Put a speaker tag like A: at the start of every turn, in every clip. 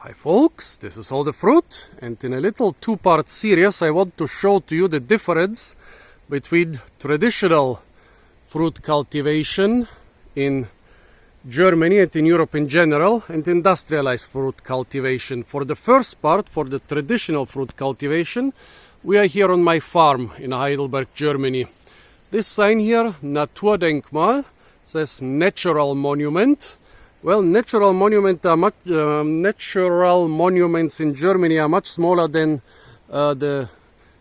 A: Hi folks, this is All the Fruit, and in a little two-part series I want to show to you the difference between traditional fruit cultivation in Germany and in Europe in general and industrialized fruit cultivation. For the first part, for the traditional fruit cultivation, we are here on my farm in Heidelberg, Germany. This sign here, Naturdenkmal, says Natural Monument. Well, natural monuments in Germany are much smaller than the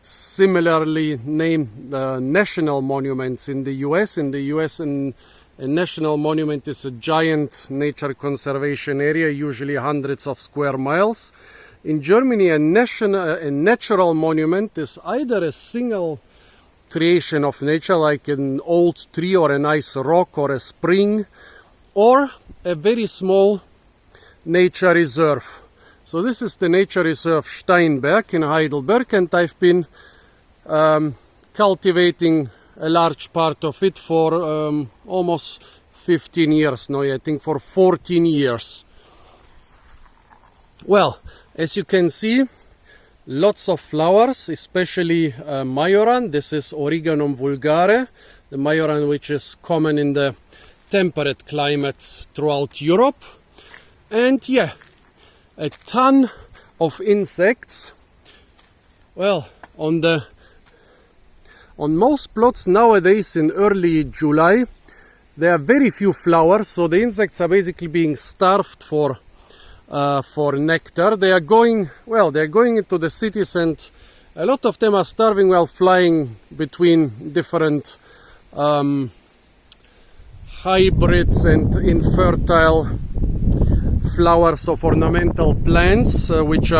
A: similarly named national monuments in the US. In the US, a national monument is a giant nature conservation area, usually hundreds of square miles. In Germany, a natural monument is either a single creation of nature, like an old tree or a nice rock or a spring, or a very small nature reserve. So this is the nature reserve Steinberg in Heidelberg, and I've been cultivating a large part of it for almost 15 years now. I think for 14 years. Well, as you can see, lots of flowers, especially Majoran. This is Origanum vulgare, the Majoran which is common in the temperate climates throughout Europe. And yeah, a ton of insects. Well, on most plots nowadays in early July, there are very few flowers, so the insects are basically being starved for nectar. They are going into the cities, and a lot of them are starving while flying between different hybrids and infertile flowers of ornamental plants which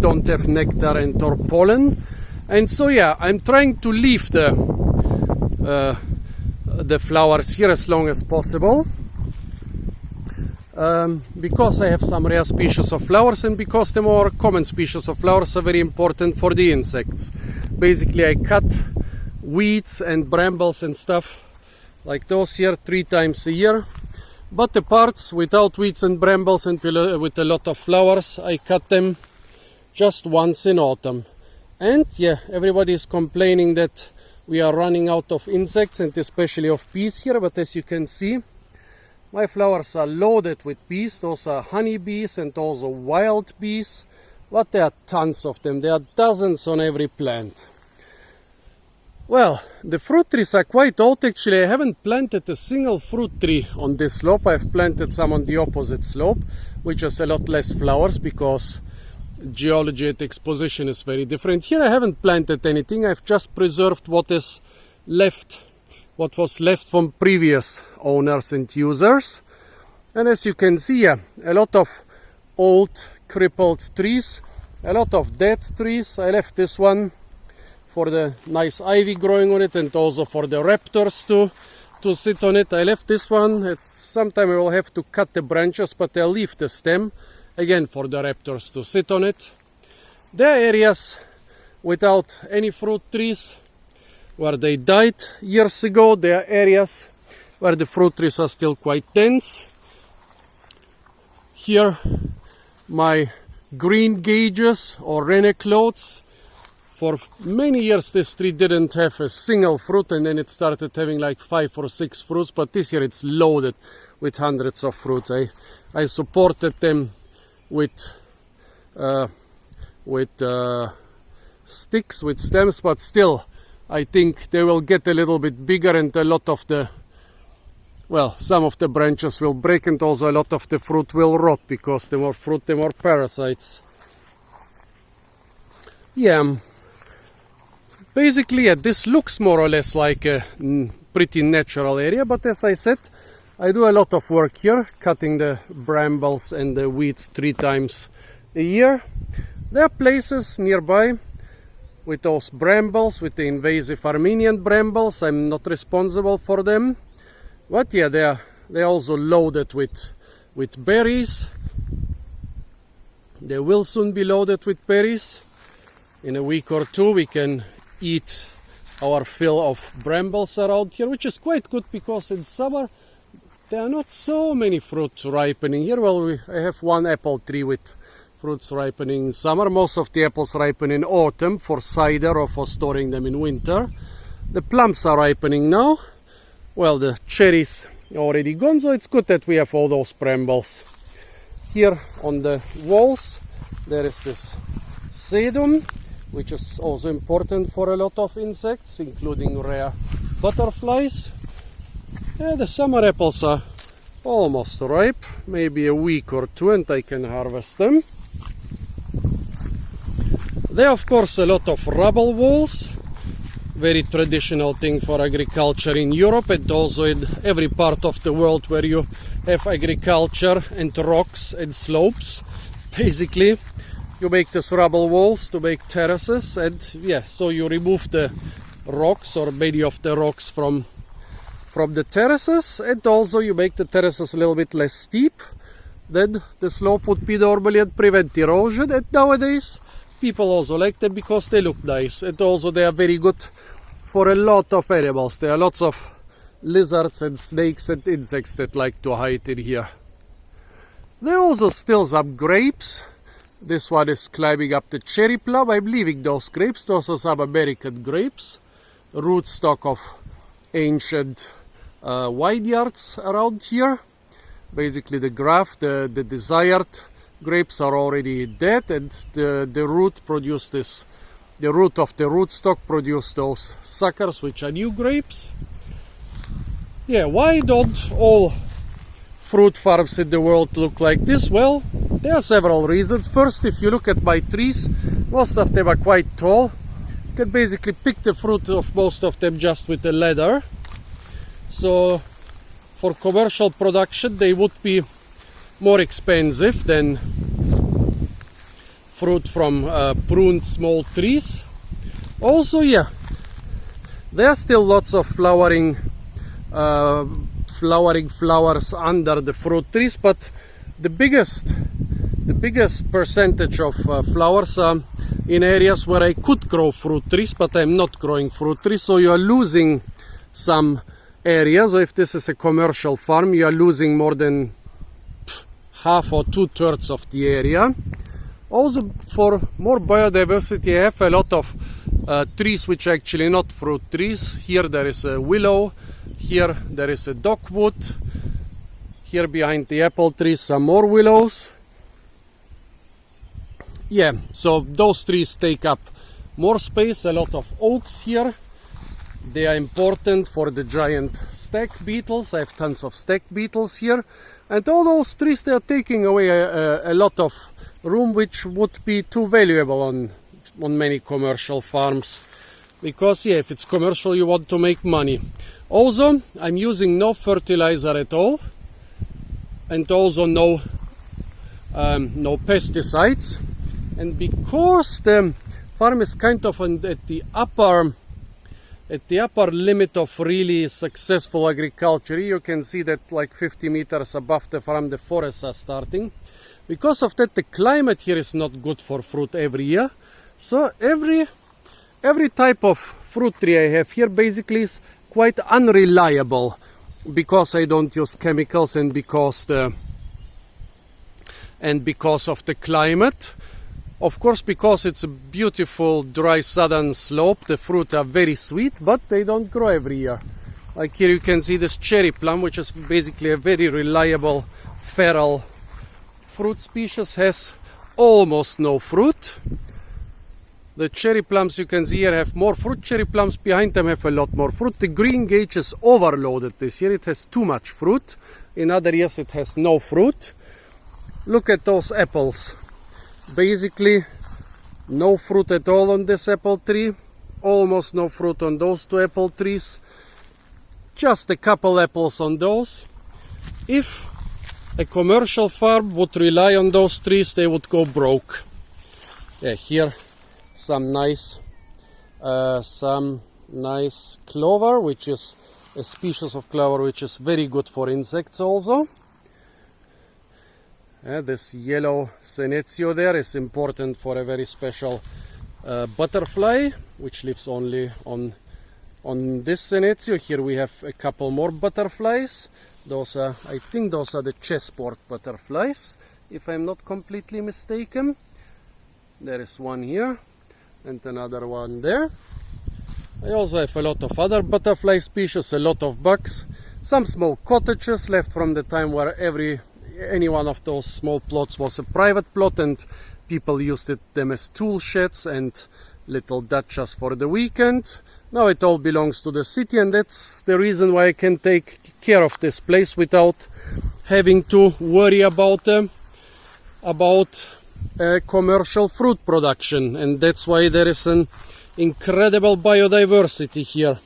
A: don't have nectar and or pollen. And so yeah, I'm trying to leave the flowers here as long as possible, because I have some rare species of flowers and because the more common species of flowers are very important for the insects. Basically, I cut weeds and brambles and stuff like those here 3 times a year, but the parts without weeds and brambles and with a lot of flowers, I cut them just once in autumn. And yeah, everybody is complaining that we are running out of insects and especially of bees here, but as you can see, my flowers are loaded with bees. Those are honey bees and also wild bees, but there are tons of them. There are dozens on every plant. Well, the fruit trees are quite old. Actually, I haven't planted a single fruit tree on this slope. I've planted some on the opposite slope, which has a lot less flowers because geology at exposition is very different. Here I haven't planted anything. I've just preserved what was left from previous owners and users. And as you can see, a lot of old crippled trees, a lot of dead trees. I left this one for the nice ivy growing on it and also for the raptors to sit on it. I left this one. Sometime I will have to cut the branches, but I'll leave the stem again for the raptors to sit on it. There are areas without any fruit trees where they died years ago. There are areas where the fruit trees are still quite dense. Here my green gages or reneclodes. For many years this tree didn't have a single fruit, and then it started having like 5 or 6 fruits, but this year it's loaded with hundreds of fruits. I supported them with sticks, with stems, but still I think they will get a little bit bigger, and a lot of some of the branches will break, and also a lot of the fruit will rot, because the more fruit, the more parasites. Yeah. Basically, this looks more or less like a pretty natural area, but as I said, I do a lot of work here, cutting the brambles and the weeds 3 times a year. There are places nearby with those brambles, with the invasive Armenian brambles. I'm not responsible for them, but yeah, they're also loaded with berries. They will soon be loaded with berries. In a week or 2 we can eat our fill of brambles around here, which is quite good because in summer there are not so many fruits ripening here. Well, I have one apple tree with Fruits ripening in summer. Most of the apples ripen in autumn for cider or for storing them in winter. The plums are ripening now. Well, the cherries are already gone, so it's good that we have all those brambles. Here on the walls there is this sedum, which is also important for a lot of insects, including rare butterflies. The summer apples are almost ripe, maybe a week or two and I can harvest them. There are of course a lot of rubble walls, very traditional thing for agriculture in Europe and also in every part of the world where you have agriculture and rocks and slopes. Basically you make these rubble walls to make terraces, and so you remove the rocks or many of the rocks from the terraces, and also you make the terraces a little bit less steep than the slope would be normally and prevent erosion. And nowadays people also like them because they look nice, and also they are very good for a lot of animals. There are lots of lizards and snakes and insects that like to hide in here. There are also still some grapes. This one is climbing up the cherry plum. I'm leaving those grapes. Those are some American grapes, rootstock of ancient vineyards around here. Basically the graft, the desired grapes are already dead, and the root produced this. The root of the rootstock produced those suckers, which are new grapes. Why don't all fruit farms in the world look like this? Well, there are several reasons. First, if you look at my trees, most of them are quite tall. You can basically pick the fruit of most of them just with a ladder. So for commercial production they would be more expensive than fruit from pruned small trees. Also, there are still lots of flowering flowers under the fruit trees, but the biggest percentage of flowers are in areas where I could grow fruit trees, but I'm not growing fruit trees, so you are losing some areas. So if this is a commercial farm, you are losing more than half or 2/3 of the area. Also, for more biodiversity, I have a lot of trees which are actually not fruit trees. Here there is a willow, here there is a dogwood, here behind the apple trees some more willows. So those trees take up more space. A lot of oaks here. They are important for the giant stag beetles. I have tons of stag beetles here. And all those trees, they are taking away a lot of room, which would be too valuable on many commercial farms. Because if it's commercial, you want to make money. Also, I'm using no fertilizer at all. And also no pesticides. And because the farm is kind of at the upper limit of really successful agriculture, you can see that like 50 meters above the farm the forests are starting. Because of that, the climate here is not good for fruit every year. So every type of fruit tree I have here basically is quite unreliable, because I don't use chemicals and because of the climate. Of course, because it's a beautiful dry southern slope, the fruit are very sweet, but they don't grow every year. Like here you can see this cherry plum, which is basically a very reliable feral fruit species, has almost no fruit. The cherry plums you can see here have more fruit. Cherry plums behind them have a lot more fruit. The green gauge is overloaded this year. It has too much fruit. In other years it has no fruit. Look at those apples. Basically no fruit at all on this apple tree. Almost no fruit on those two apple trees. Just a couple apples on those. If a commercial farm would rely on those trees, they would go broke. Here some nice clover, which is a species of clover which is very good for insects also. This yellow senecio there is important for a very special butterfly, which lives only on this senecio. Here we have a couple more butterflies. Those are, I think those are the chessboard butterflies. if I'm not completely mistaken. There is one here and another one there. I also have a lot of other butterfly species, a lot of bugs, some small cottages left from the time where any one of those small plots was a private plot and people used them as tool sheds and little dachas for the weekend. Now it all belongs to the city, and that's the reason why I can take care of this place without having to worry about commercial fruit production, and that's why there is an incredible biodiversity here.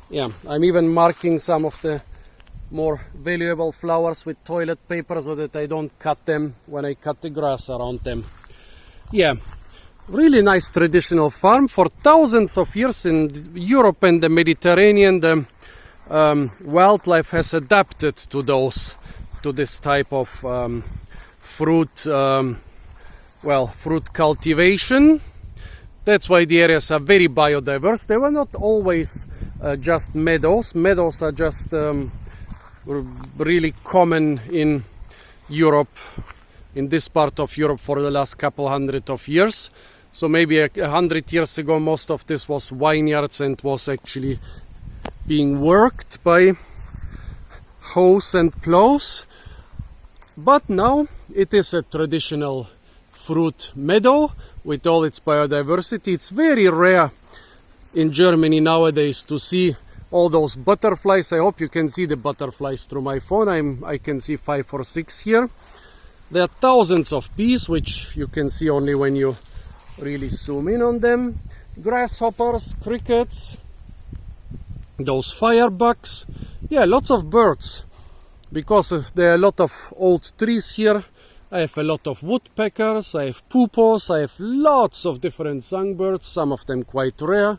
A: Yeah, I'm even marking some of the more valuable flowers with toilet paper so that I don't cut them when I cut the grass around them. Yeah, really nice traditional farm. For thousands of years in Europe and the Mediterranean, the wildlife has adapted to this type of fruit cultivation. That's why the areas are very biodiverse. They were not always just meadows. Meadows are just really common in Europe, in this part of Europe, for the last couple hundred of years. So maybe 100 years ago most of this was vineyards and was actually being worked by hoes and plows. But now it is a traditional fruit meadow with all its biodiversity. It's very rare in Germany nowadays to see all those butterflies. I hope you can see the butterflies through my phone. I can see 5 or 6 here. There are thousands of bees, which you can see only when you really zoom in on them. Grasshoppers, crickets, those firebugs. Yeah, lots of birds. Because there are a lot of old trees here, I have a lot of woodpeckers, I have poopos, I have lots of different songbirds, some of them quite rare,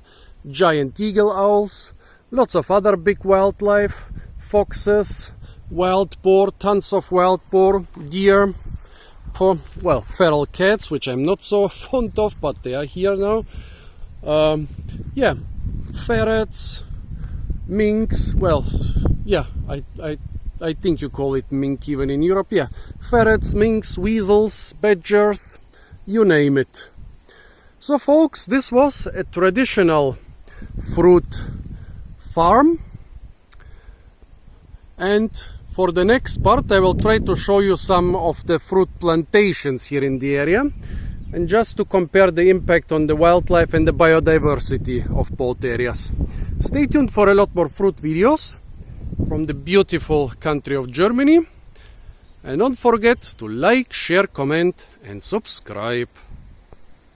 A: giant eagle owls, lots of other big wildlife, foxes, wild boar, tons of wild boar, deer, feral cats, which I'm not so fond of, but they are here now. Yeah, ferrets, minks, I think you call it mink even in Europe. Yeah, ferrets, minks, weasels, badgers, you name it. So folks, this was a traditional fruit farm, and for the next part I will try to show you some of the fruit plantations here in the area, and just to compare the impact on the wildlife and the biodiversity of both areas. Stay tuned for a lot more fruit videos from the beautiful country of Germany, and don't forget to like, share, comment and subscribe.